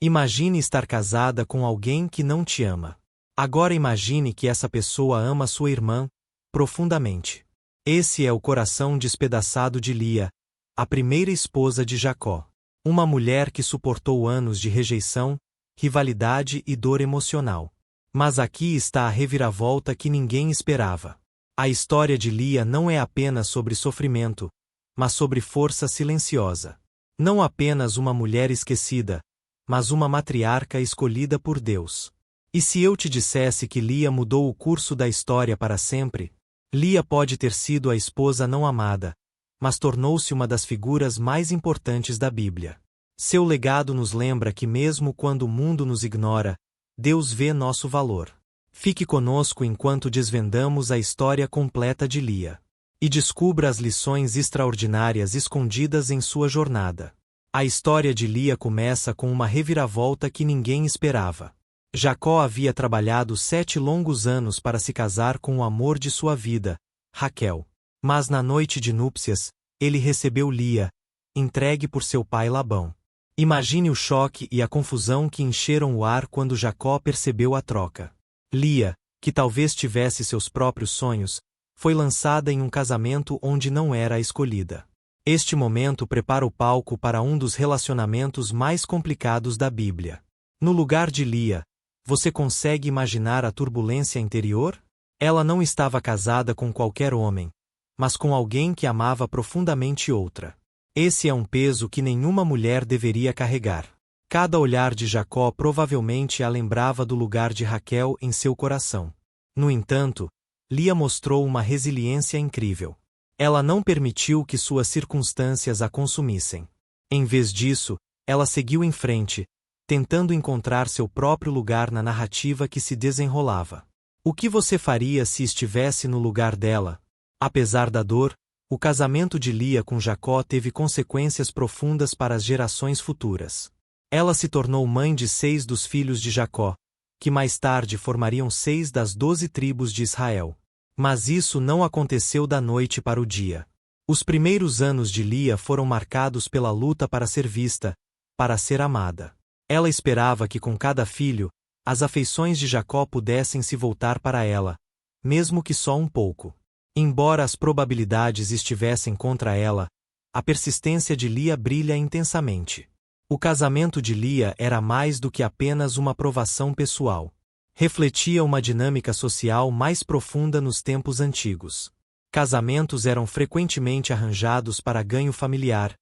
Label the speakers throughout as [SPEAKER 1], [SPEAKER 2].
[SPEAKER 1] Imagine estar casada com alguém que não te ama. Agora imagine que essa pessoa ama sua irmã profundamente. Esse é o coração despedaçado de Lia, a primeira esposa de Jacó. Uma mulher que suportou anos de rejeição, rivalidade e dor emocional. Mas aqui está a reviravolta que ninguém esperava. A história de Lia não é apenas sobre sofrimento, mas sobre força silenciosa. Não apenas uma mulher esquecida, mas uma matriarca escolhida por Deus. E se eu te dissesse que Lia mudou o curso da história para sempre? Lia pode ter sido a esposa não amada, mas tornou-se uma das figuras mais importantes da Bíblia. Seu legado nos lembra que mesmo quando o mundo nos ignora, Deus vê nosso valor. Fique conosco enquanto desvendamos a história completa de Lia. E descubra as lições extraordinárias escondidas em sua jornada. A história de Lia começa com uma reviravolta que ninguém esperava. Jacó havia trabalhado 7 longos anos para se casar com o amor de sua vida, Raquel. Mas na noite de núpcias, ele recebeu Lia, entregue por seu pai Labão. Imagine o choque e a confusão que encheram o ar quando Jacó percebeu a troca. Lia, que talvez tivesse seus próprios sonhos, foi lançada em um casamento onde não era a escolhida. Este momento prepara o palco para um dos relacionamentos mais complicados da Bíblia. No lugar de Lia, você consegue imaginar a turbulência interior? Ela não estava casada com qualquer homem, mas com alguém que amava profundamente outra. Esse é um peso que nenhuma mulher deveria carregar. Cada olhar de Jacó provavelmente a lembrava do lugar de Raquel em seu coração. No entanto, Lia mostrou uma resiliência incrível. Ela não permitiu que suas circunstâncias a consumissem. Em vez disso, ela seguiu em frente, tentando encontrar seu próprio lugar na narrativa que se desenrolava. O que você faria se estivesse no lugar dela? Apesar da dor, o casamento de Lia com Jacó teve consequências profundas para as gerações futuras. Ela se tornou mãe de 6 dos filhos de Jacó, que mais tarde formariam 6 das 12 tribos de Israel. Mas isso não aconteceu da noite para o dia. Os primeiros anos de Lia foram marcados pela luta para ser vista, para ser amada. Ela esperava que com cada filho, as afeições de Jacó pudessem se voltar para ela, mesmo que só um pouco. Embora as probabilidades estivessem contra ela, a persistência de Lia brilha intensamente. O casamento de Lia era mais do que apenas uma provação pessoal. Refletia uma dinâmica social mais profunda nos tempos antigos. Casamentos eram frequentemente arranjados para ganho familiar,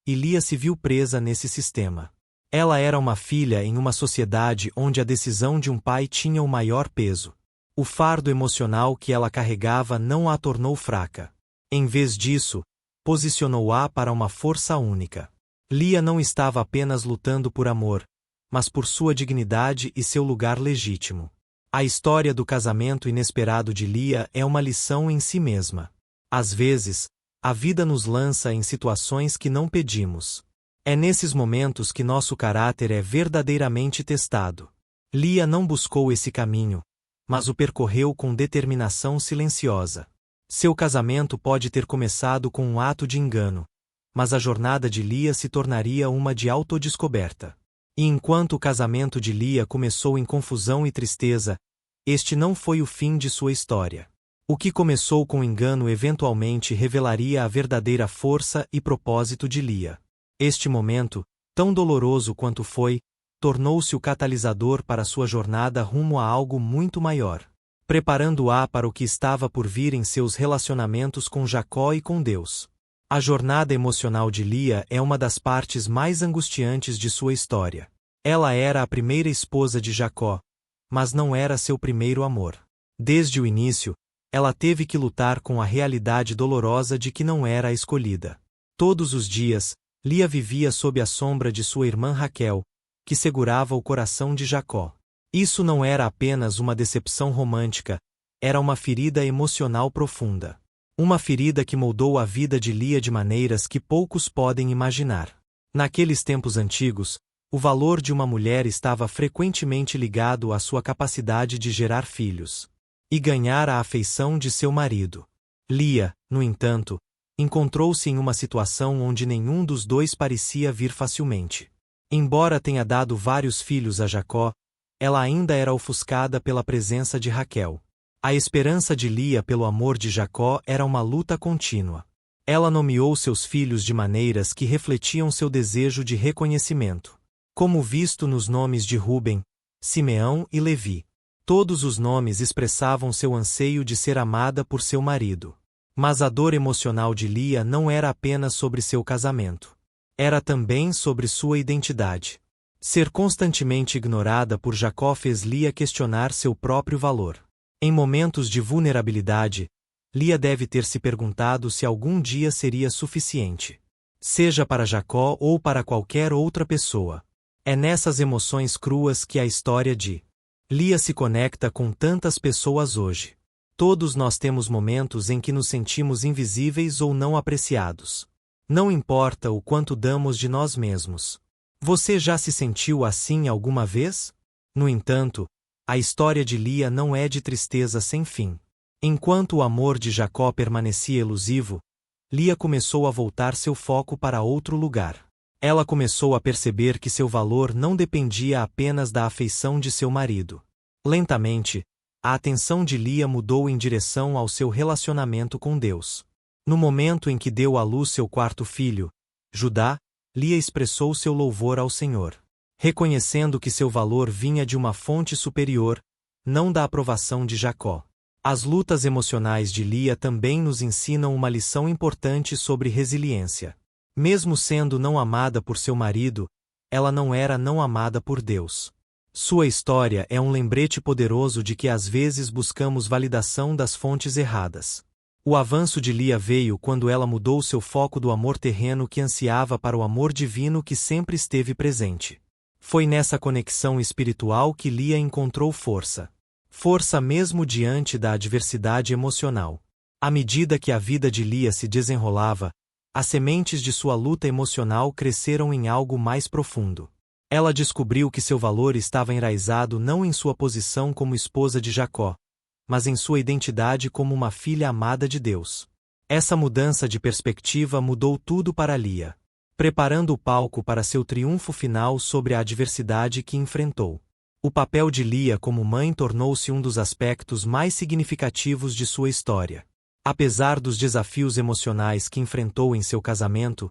[SPEAKER 1] e Lia se viu presa nesse sistema. Ela era uma filha em uma sociedade onde a decisão de um pai tinha o maior peso. O fardo emocional que ela carregava não a tornou fraca. Em vez disso, posicionou-a para uma força única. Lia não estava apenas lutando por amor, mas por sua dignidade e seu lugar legítimo. A história do casamento inesperado de Lia é uma lição em si mesma. Às vezes, a vida nos lança em situações que não pedimos. É nesses momentos que nosso caráter é verdadeiramente testado. Lia não buscou esse caminho, mas o percorreu com determinação silenciosa. Seu casamento pode ter começado com um ato de engano, mas a jornada de Lia se tornaria uma de autodescoberta. E enquanto o casamento de Lia começou em confusão e tristeza, este não foi o fim de sua história. O que começou com engano eventualmente revelaria a verdadeira força e propósito de Lia. Este momento, tão doloroso quanto foi, tornou-se o catalisador para sua jornada rumo a algo muito maior, preparando-a para o que estava por vir em seus relacionamentos com Jacó e com Deus. A jornada emocional de Lia é uma das partes mais angustiantes de sua história. Ela era a primeira esposa de Jacó, mas não era seu primeiro amor. Desde o início, ela teve que lutar com a realidade dolorosa de que não era a escolhida. Todos os dias, Lia vivia sob a sombra de sua irmã Raquel, que segurava o coração de Jacó. Isso não era apenas uma decepção romântica, era uma ferida emocional profunda. Uma ferida que moldou a vida de Lia de maneiras que poucos podem imaginar. Naqueles tempos antigos, o valor de uma mulher estava frequentemente ligado à sua capacidade de gerar filhos e ganhar a afeição de seu marido. Lia, no entanto, encontrou-se em uma situação onde nenhum dos dois parecia vir facilmente. Embora tenha dado vários filhos a Jacó, ela ainda era ofuscada pela presença de Raquel. A esperança de Lia pelo amor de Jacó era uma luta contínua. Ela nomeou seus filhos de maneiras que refletiam seu desejo de reconhecimento, como visto nos nomes de Ruben, Simeão e Levi. Todos os nomes expressavam seu anseio de ser amada por seu marido. Mas a dor emocional de Lia não era apenas sobre seu casamento. Era também sobre sua identidade. Ser constantemente ignorada por Jacó fez Lia questionar seu próprio valor. Em momentos de vulnerabilidade, Lia deve ter se perguntado se algum dia seria suficiente. Seja para Jacó ou para qualquer outra pessoa. É nessas emoções cruas que a história de Lia se conecta com tantas pessoas hoje. Todos nós temos momentos em que nos sentimos invisíveis ou não apreciados. Não importa o quanto damos de nós mesmos. Você já se sentiu assim alguma vez? No entanto, a história de Lia não é de tristeza sem fim. Enquanto o amor de Jacó permanecia elusivo, Lia começou a voltar seu foco para outro lugar. Ela começou a perceber que seu valor não dependia apenas da afeição de seu marido. Lentamente, a atenção de Lia mudou em direção ao seu relacionamento com Deus. No momento em que deu à luz seu quarto filho, Judá, Lia expressou seu louvor ao Senhor, reconhecendo que seu valor vinha de uma fonte superior, não da aprovação de Jacó. As lutas emocionais de Lia também nos ensinam uma lição importante sobre resiliência. Mesmo sendo não amada por seu marido, ela não era não amada por Deus. Sua história é um lembrete poderoso de que às vezes buscamos validação das fontes erradas. O avanço de Lia veio quando ela mudou seu foco do amor terreno que ansiava para o amor divino que sempre esteve presente. Foi nessa conexão espiritual que Lia encontrou força. Força mesmo diante da adversidade emocional. À medida que a vida de Lia se desenrolava, as sementes de sua luta emocional cresceram em algo mais profundo. Ela descobriu que seu valor estava enraizado não em sua posição como esposa de Jacó, mas em sua identidade como uma filha amada de Deus. Essa mudança de perspectiva mudou tudo para Lia, preparando o palco para seu triunfo final sobre a adversidade que enfrentou. O papel de Lia como mãe tornou-se um dos aspectos mais significativos de sua história. Apesar dos desafios emocionais que enfrentou em seu casamento,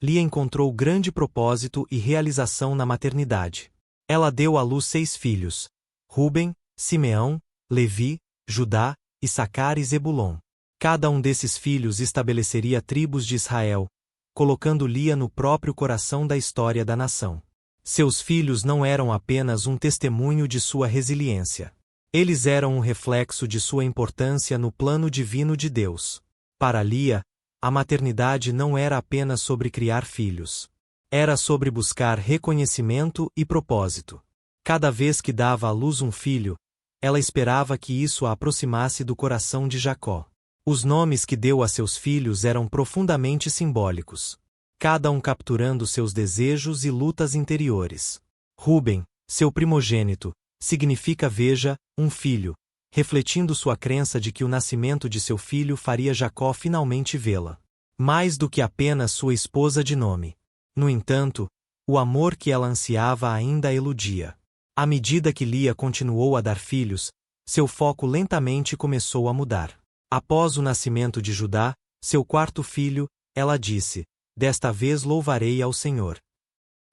[SPEAKER 1] Lia encontrou grande propósito e realização na maternidade. Ela deu à luz 6 filhos: Ruben, Simeão, Levi, Judá, Issacar e Zebulon. Cada um desses filhos estabeleceria tribos de Israel, colocando Lia no próprio coração da história da nação. Seus filhos não eram apenas um testemunho de sua resiliência. Eles eram um reflexo de sua importância no plano divino de Deus. Para Lia, a maternidade não era apenas sobre criar filhos. Era sobre buscar reconhecimento e propósito. Cada vez que dava à luz um filho, ela esperava que isso a aproximasse do coração de Jacó. Os nomes que deu a seus filhos eram profundamente simbólicos, cada um capturando seus desejos e lutas interiores. Ruben, seu primogênito, significa veja, um filho, refletindo sua crença de que o nascimento de seu filho faria Jacó finalmente vê-la. Mais do que apenas sua esposa de nome. No entanto, o amor que ela ansiava ainda a eludia. À medida que Lia continuou a dar filhos, seu foco lentamente começou a mudar. Após o nascimento de Judá, seu quarto filho, ela disse: desta vez louvarei ao Senhor.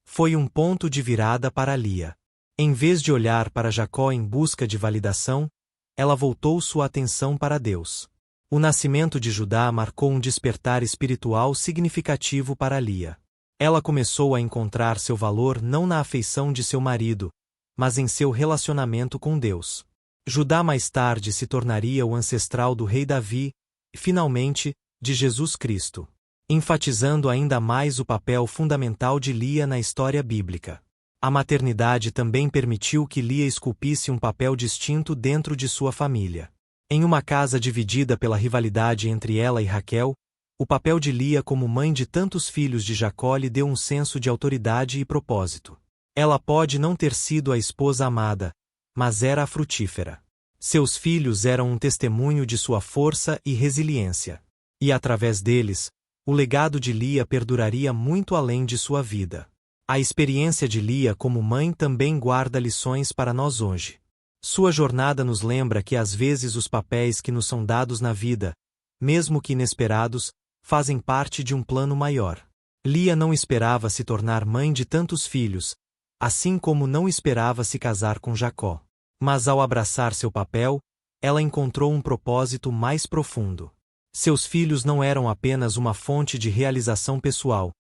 [SPEAKER 1] Foi um ponto de virada para Lia. Em vez de olhar para Jacó em busca de validação, ela voltou sua atenção para Deus. O nascimento de Judá marcou um despertar espiritual significativo para Lia. Ela começou a encontrar seu valor não na afeição de seu marido, mas em seu relacionamento com Deus. Judá mais tarde se tornaria o ancestral do rei Davi, e, finalmente, de Jesus Cristo, enfatizando ainda mais o papel fundamental de Lia na história bíblica. A maternidade também permitiu que Lia esculpisse um papel distinto dentro de sua família. Em uma casa dividida pela rivalidade entre ela e Raquel, o papel de Lia como mãe de tantos filhos de Jacó lhe deu um senso de autoridade e propósito. Ela pode não ter sido a esposa amada, mas era a frutífera. Seus filhos eram um testemunho de sua força e resiliência. E através deles, o legado de Lia perduraria muito além de sua vida. A experiência de Lia como mãe também guarda lições para nós hoje. Sua jornada nos lembra que às vezes os papéis que nos são dados na vida, mesmo que inesperados, fazem parte de um plano maior. Lia não esperava se tornar mãe de tantos filhos, assim como não esperava se casar com Jacó. Mas ao abraçar seu papel, ela encontrou um propósito mais profundo. Seus filhos não eram apenas uma fonte de realização pessoal,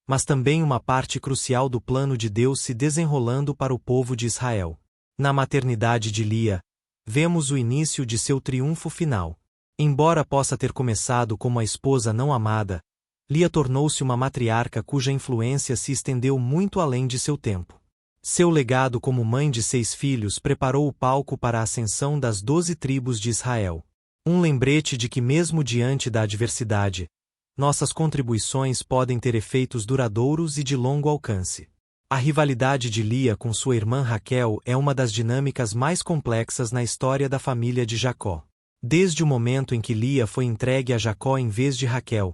[SPEAKER 1] mas também uma parte crucial do plano de Deus se desenrolando para o povo de Israel. Na maternidade de Lia, vemos o início de seu triunfo final. Embora possa ter começado como a esposa não amada, Lia tornou-se uma matriarca cuja influência se estendeu muito além de seu tempo. Seu legado como mãe de 6 filhos preparou o palco para a ascensão das 12 tribos de Israel. Um lembrete de que mesmo diante da adversidade, nossas contribuições podem ter efeitos duradouros e de longo alcance. A rivalidade de Lia com sua irmã Raquel é uma das dinâmicas mais complexas na história da família de Jacó. Desde o momento em que Lia foi entregue a Jacó em vez de Raquel,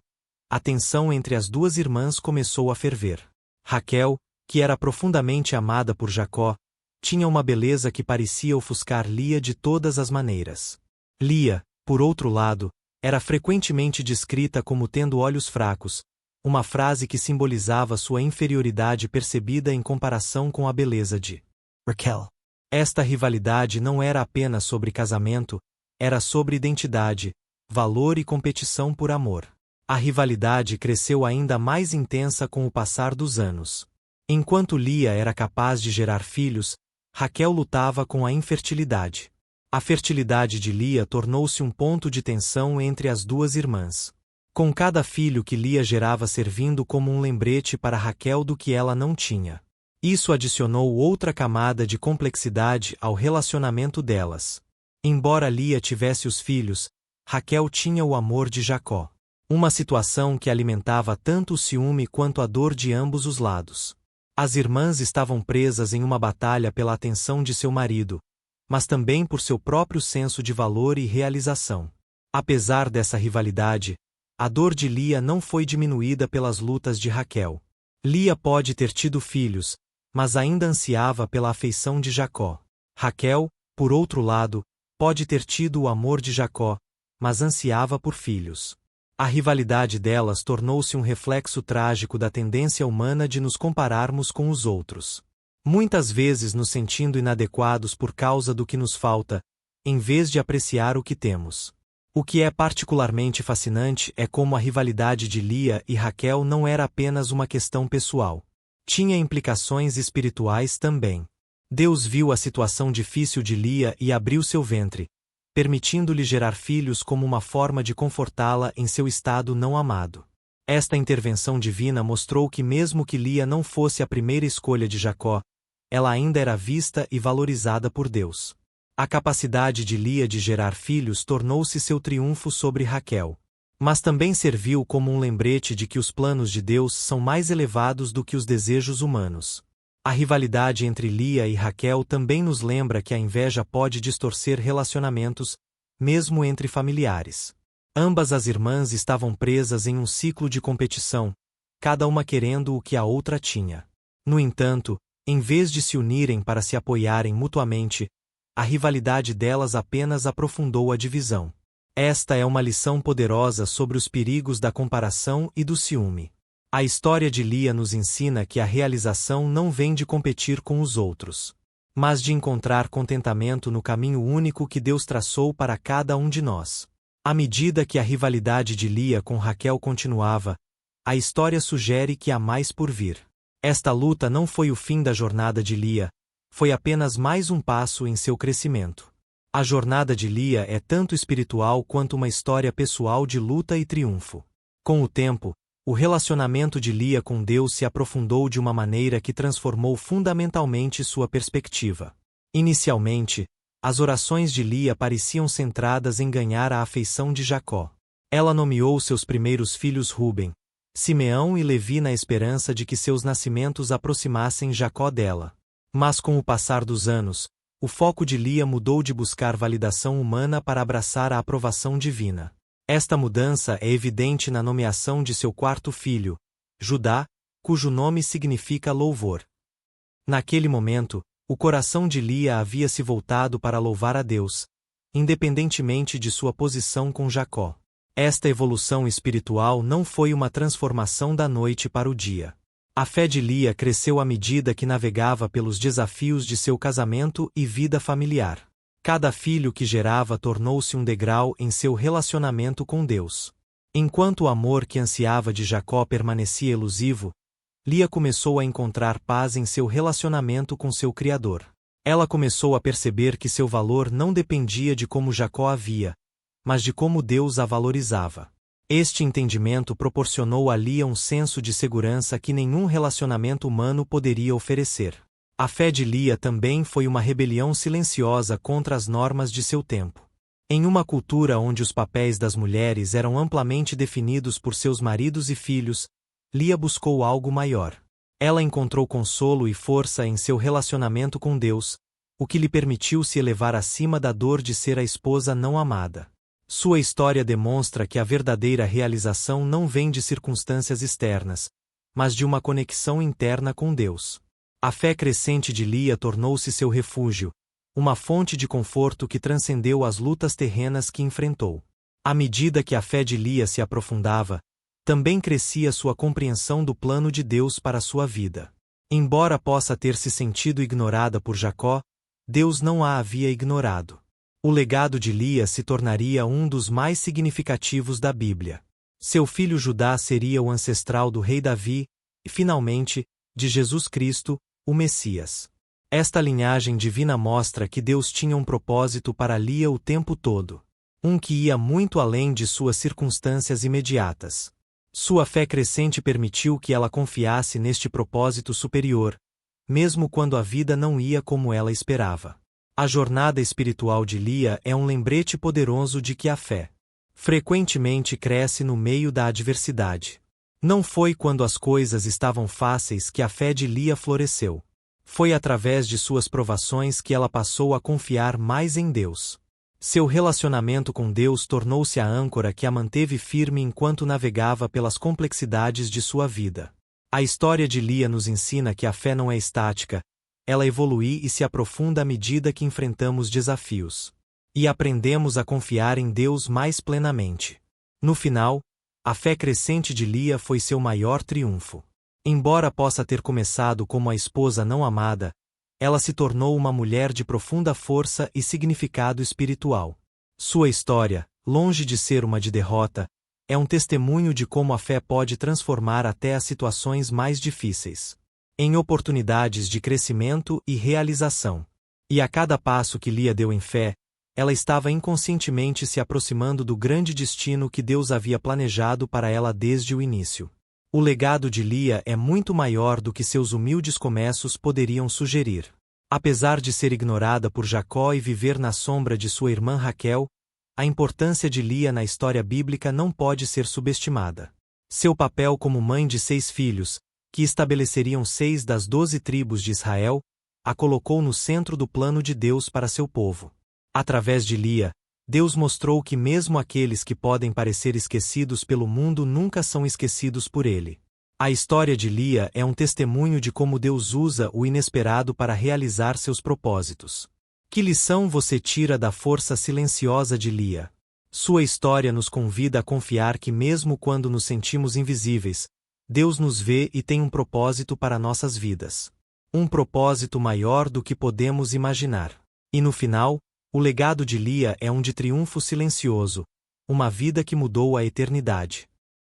[SPEAKER 1] a tensão entre as duas irmãs começou a ferver. Raquel, que era profundamente amada por Jacó, tinha uma beleza que parecia ofuscar Lia de todas as maneiras. Lia, por outro lado, era frequentemente descrita como tendo olhos fracos, uma frase que simbolizava sua inferioridade percebida em comparação com a beleza de Raquel. Esta rivalidade não era apenas sobre casamento, era sobre identidade, valor e competição por amor. A rivalidade cresceu ainda mais intensa com o passar dos anos. Enquanto Lia era capaz de gerar filhos, Raquel lutava com a infertilidade. A fertilidade de Lia tornou-se um ponto de tensão entre as duas irmãs. Com cada filho que Lia gerava servindo como um lembrete para Raquel do que ela não tinha. Isso adicionou outra camada de complexidade ao relacionamento delas. Embora Lia tivesse os filhos, Raquel tinha o amor de Jacó. Uma situação que alimentava tanto o ciúme quanto a dor de ambos os lados. As irmãs estavam presas em uma batalha pela atenção de seu marido, mas também por seu próprio senso de valor e realização. Apesar dessa rivalidade, a dor de Lia não foi diminuída pelas lutas de Raquel. Lia pode ter tido filhos, mas ainda ansiava pela afeição de Jacó. Raquel, por outro lado, pode ter tido o amor de Jacó, mas ansiava por filhos. A rivalidade delas tornou-se um reflexo trágico da tendência humana de nos compararmos com os outros. Muitas vezes nos sentindo inadequados por causa do que nos falta, em vez de apreciar o que temos. O que é particularmente fascinante é como a rivalidade de Lia e Raquel não era apenas uma questão pessoal. Tinha implicações espirituais também. Deus viu a situação difícil de Lia e abriu seu ventre, permitindo-lhe gerar filhos como uma forma de confortá-la em seu estado não amado. Esta intervenção divina mostrou que mesmo que Lia não fosse a primeira escolha de Jacó, ela ainda era vista e valorizada por Deus. A capacidade de Lia de gerar filhos tornou-se seu triunfo sobre Raquel. Mas também serviu como um lembrete de que os planos de Deus são mais elevados do que os desejos humanos. A rivalidade entre Lia e Raquel também nos lembra que a inveja pode distorcer relacionamentos, mesmo entre familiares. Ambas as irmãs estavam presas em um ciclo de competição, cada uma querendo o que a outra tinha. No entanto, em vez de se unirem para se apoiarem mutuamente, a rivalidade delas apenas aprofundou a divisão. Esta é uma lição poderosa sobre os perigos da comparação e do ciúme. A história de Lia nos ensina que a realização não vem de competir com os outros, mas de encontrar contentamento no caminho único que Deus traçou para cada um de nós. À medida que a rivalidade de Lia com Raquel continuava, a história sugere que há mais por vir. Esta luta não foi o fim da jornada de Lia, foi apenas mais um passo em seu crescimento. A jornada de Lia é tanto espiritual quanto uma história pessoal de luta e triunfo. Com o tempo, o relacionamento de Lia com Deus se aprofundou de uma maneira que transformou fundamentalmente sua perspectiva. Inicialmente, as orações de Lia pareciam centradas em ganhar a afeição de Jacó. Ela nomeou seus primeiros filhos Ruben, Simeão e Levi na esperança de que seus nascimentos aproximassem Jacó dela. Mas com o passar dos anos, o foco de Lia mudou de buscar validação humana para abraçar a aprovação divina. Esta mudança é evidente na nomeação de seu quarto filho, Judá, cujo nome significa louvor. Naquele momento, o coração de Lia havia se voltado para louvar a Deus, independentemente de sua posição com Jacó. Esta evolução espiritual não foi uma transformação da noite para o dia. A fé de Lia cresceu à medida que navegava pelos desafios de seu casamento e vida familiar. Cada filho que gerava tornou-se um degrau em seu relacionamento com Deus. Enquanto o amor que ansiava de Jacó permanecia elusivo, Lia começou a encontrar paz em seu relacionamento com seu Criador. Ela começou a perceber que seu valor não dependia de como Jacó a via, mas de como Deus a valorizava. Este entendimento proporcionou a Lia um senso de segurança que nenhum relacionamento humano poderia oferecer. A fé de Lia também foi uma rebelião silenciosa contra as normas de seu tempo. Em uma cultura onde os papéis das mulheres eram amplamente definidos por seus maridos e filhos, Lia buscou algo maior. Ela encontrou consolo e força em seu relacionamento com Deus, o que lhe permitiu se elevar acima da dor de ser a esposa não amada. Sua história demonstra que a verdadeira realização não vem de circunstâncias externas, mas de uma conexão interna com Deus. A fé crescente de Lia tornou-se seu refúgio, uma fonte de conforto que transcendeu as lutas terrenas que enfrentou. À medida que a fé de Lia se aprofundava, também crescia sua compreensão do plano de Deus para sua vida. Embora possa ter se sentido ignorada por Jacó, Deus não a havia ignorado. O legado de Lia se tornaria um dos mais significativos da Bíblia. Seu filho Judá seria o ancestral do rei Davi e, finalmente, de Jesus Cristo, o Messias. Esta linhagem divina mostra que Deus tinha um propósito para Lia o tempo todo, um que ia muito além de suas circunstâncias imediatas. Sua fé crescente permitiu que ela confiasse neste propósito superior, mesmo quando a vida não ia como ela esperava. A jornada espiritual de Lia é um lembrete poderoso de que a fé frequentemente cresce no meio da adversidade. Não foi quando as coisas estavam fáceis que a fé de Lia floresceu. Foi através de suas provações que ela passou a confiar mais em Deus. Seu relacionamento com Deus tornou-se a âncora que a manteve firme enquanto navegava pelas complexidades de sua vida. A história de Lia nos ensina que a fé não é estática, ela evolui e se aprofunda à medida que enfrentamos desafios. E aprendemos a confiar em Deus mais plenamente. No final, a fé crescente de Lia foi seu maior triunfo. Embora possa ter começado como a esposa não amada, ela se tornou uma mulher de profunda força e significado espiritual. Sua história, longe de ser uma de derrota, é um testemunho de como a fé pode transformar até as situações mais difíceis em oportunidades de crescimento e realização. E a cada passo que Lia deu em fé, ela estava inconscientemente se aproximando do grande destino que Deus havia planejado para ela desde o início. O legado de Lia é muito maior do que seus humildes começos poderiam sugerir. Apesar de ser ignorada por Jacó e viver na sombra de sua irmã Raquel, a importância de Lia na história bíblica não pode ser subestimada. Seu papel como mãe de 6 filhos, que estabeleceriam 6 das 12 tribos de Israel, a colocou no centro do plano de Deus para seu povo. Através de Lia, Deus mostrou que mesmo aqueles que podem parecer esquecidos pelo mundo nunca são esquecidos por ele. A história de Lia é um testemunho de como Deus usa o inesperado para realizar seus propósitos. Que lição você tira da força silenciosa de Lia? Sua história nos convida a confiar que mesmo quando nos sentimos invisíveis, Deus nos vê e tem um propósito para nossas vidas. Um propósito maior do que podemos imaginar. E no final, o legado de Lia é um de triunfo silencioso, uma vida que mudou a eternidade.